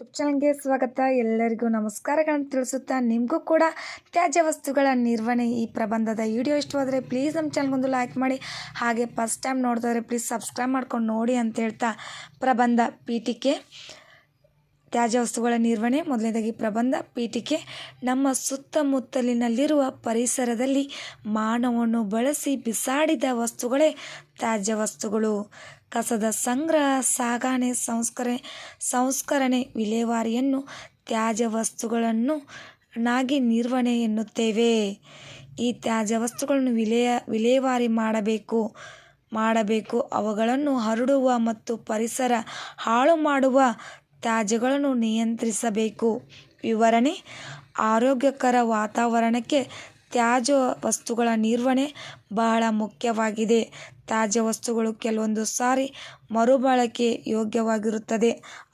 YouTube ಚಾನಲ್ಗೆ ಸ್ವಾಗತ. ಎಲ್ಲರಿಗೂ ನಮಸ್ಕಾರಗಳನ್ನು ತಿಳಿಸುತ್ತಾ ನಿಮಗೂ ಕೂಡ ತ್ಯಾಜ್ಯ ವಸ್ತುಗಳ ನಿರ್ವಹಣೆ ಈ ಪ್ರಬಂಧದ ವಿಡಿಯೋ ಇಷ್ಟವಾದರೆ ಪ್ಲೀಸ್ ನಮ್ಮ ಚಾನಲ್ಗೊಂದು ಲೈಕ್ ಮಾಡಿ, ಹಾಗೆ ಫಸ್ಟ್ ಟೈಮ್ ನೋಡಿದವ್ರೆ ಪ್ಲೀಸ್ ಸಬ್ಸ್ಕ್ರೈಬ್ ಮಾಡ್ಕೊಂಡು ನೋಡಿ ಅಂತ ಹೇಳ್ತಾ ಪ್ರಬಂಧ ಪೀಠಿಕೆ ತ್ಯಾಜ್ಯ ವಸ್ತುಗಳ ನಿರ್ವಹಣೆ. ಮೊದಲನೇದಾಗಿ ಪ್ರಬಂಧ ಪೀಠಿಕೆ. ನಮ್ಮ ಸುತ್ತಮುತ್ತಲಿನಲ್ಲಿರುವ ಪರಿಸರದಲ್ಲಿ ಮಾನವನು ಬಳಸಿ ಬಿಸಾಡಿದ ವಸ್ತುಗಳೇ ತ್ಯಾಜ್ಯ ವಸ್ತುಗಳು. ಕಸದ ಸಂಗ್ರಹ, ಸಾಗಣೆ, ಸಂಸ್ಕರಣೆ, ವಿಲೇವಾರಿಯನ್ನು ತ್ಯಾಜ್ಯ ವಸ್ತುಗಳನ್ನಾಗಿ ನಿರ್ವಹಣೆ ಎನ್ನುತ್ತೇವೆ. ಈ ತ್ಯಾಜ್ಯ ವಸ್ತುಗಳನ್ನು ವಿಲೇವಾರಿ ಮಾಡಬೇಕು. ಅವುಗಳನ್ನು ಹರಡುವ ಮತ್ತು ಪರಿಸರ ಹಾಳು ಮಾಡುವ ತ್ಯಾಜ್ಯಗಳನ್ನು ನಿಯಂತ್ರಿಸಬೇಕು. ವಿವರಣೆ: ಆರೋಗ್ಯಕರ ವಾತಾವರಣಕ್ಕೆ ತ್ಯಾಜ್ಯ ವಸ್ತುಗಳ ನಿರ್ವಹಣೆ ಬಹಳ ಮುಖ್ಯವಾಗಿದೆ. ತ್ಯಾಜ್ಯ ವಸ್ತುಗಳು ಕೆಲವೊಂದು ಸಾರಿ ಮರುಬಳಕೆ ಯೋಗ್ಯವಾಗಿರುತ್ತದೆ.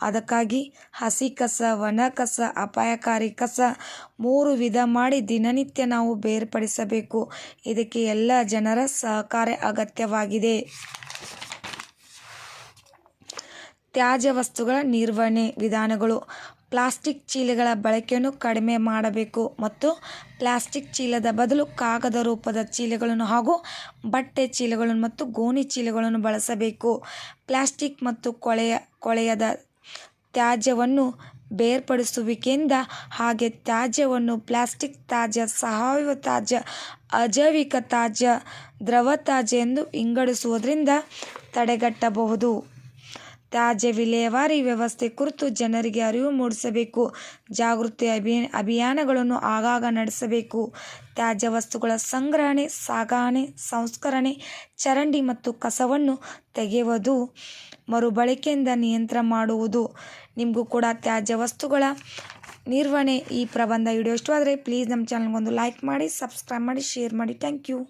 ಅದಕ್ಕಾಗಿ ಹಸಿ ಕಸ, ಒಣ ಕಸ, ಅಪಾಯಕಾರಿ ಕಸ 3 ವಿಧ ಮಾಡಿ ದಿನನಿತ್ಯ ನಾವು ಬೇರ್ಪಡಿಸಬೇಕು. ಇದಕ್ಕೆ ಎಲ್ಲ ಜನರ ಸಹಕಾರ ಅಗತ್ಯವಾಗಿದೆ. ತ್ಯಾಜ್ಯ ವಸ್ತುಗಳ ನಿರ್ವಹಣೆ ವಿಧಾನಗಳು: ಪ್ಲಾಸ್ಟಿಕ್ ಚೀಲಗಳ ಬಳಕೆಯನ್ನು ಕಡಿಮೆ ಮಾಡಬೇಕು ಮತ್ತು ಪ್ಲಾಸ್ಟಿಕ್ ಚೀಲದ ಬದಲು ಕಾಗದ ರೂಪದ ಚೀಲಗಳನ್ನು ಹಾಗೂ ಬಟ್ಟೆ ಚೀಲಗಳನ್ನು ಮತ್ತು ಗೋಣಿ ಚೀಲಗಳನ್ನು ಬಳಸಬೇಕು. ಪ್ಲಾಸ್ಟಿಕ್ ಮತ್ತು ಕೊಳೆಯದ ತ್ಯಾಜ್ಯವನ್ನು ಬೇರ್ಪಡಿಸುವಿಕೆಯಿಂದ ಹಾಗೆ ತ್ಯಾಜ್ಯವನ್ನು ಪ್ಲಾಸ್ಟಿಕ್ ತ್ಯಾಜ್ಯ, ಸಾವಯವ ತ್ಯಾಜ್ಯ, ಅಜೈವಿಕ ತ್ಯಾಜ್ಯ, ದ್ರವ ತ್ಯಾಜ್ಯ ಎಂದು ವಿಂಗಡಿಸುವುದರಿಂದ ತಡೆಗಟ್ಟಬಹುದು. ತ್ಯಾಜ್ಯ ವಿಲೇವಾರಿ ವ್ಯವಸ್ಥೆ ಕುರಿತು ಜನರಿಗೆ ಅರಿವು ಮೂಡಿಸಬೇಕು. ಜಾಗೃತಿ ಅಭಿಯಾನಗಳನ್ನು ಆಗಾಗ ನಡೆಸಬೇಕು. ತ್ಯಾಜ್ಯ ವಸ್ತುಗಳ ಸಂಗ್ರಹಣೆ, ಸಾಗಣೆ, ಸಂಸ್ಕರಣೆ, ಚರಂಡಿ ಮತ್ತು ಕಸವನ್ನು ತೆಗೆಯುವುದು, ಮರುಬಳಕೆಯಿಂದ ನಿಯಂತ್ರಣ ಮಾಡುವುದು. ನಿಮಗೂ ಕೂಡ ತ್ಯಾಜ್ಯ ವಸ್ತುಗಳ ನಿರ್ವಹಣೆ ಈ ಪ್ರಬಂಧ ವಿಡಿಯೋ ಇಷ್ಟವಾದರೆ ಪ್ಲೀಸ್ ನಮ್ಮ ಚಾನಲ್ಗೊಂದು ಲೈಕ್ ಮಾಡಿ, ಸಬ್ಸ್ಕ್ರೈಬ್ ಮಾಡಿ, ಶೇರ್ ಮಾಡಿ. Thank you.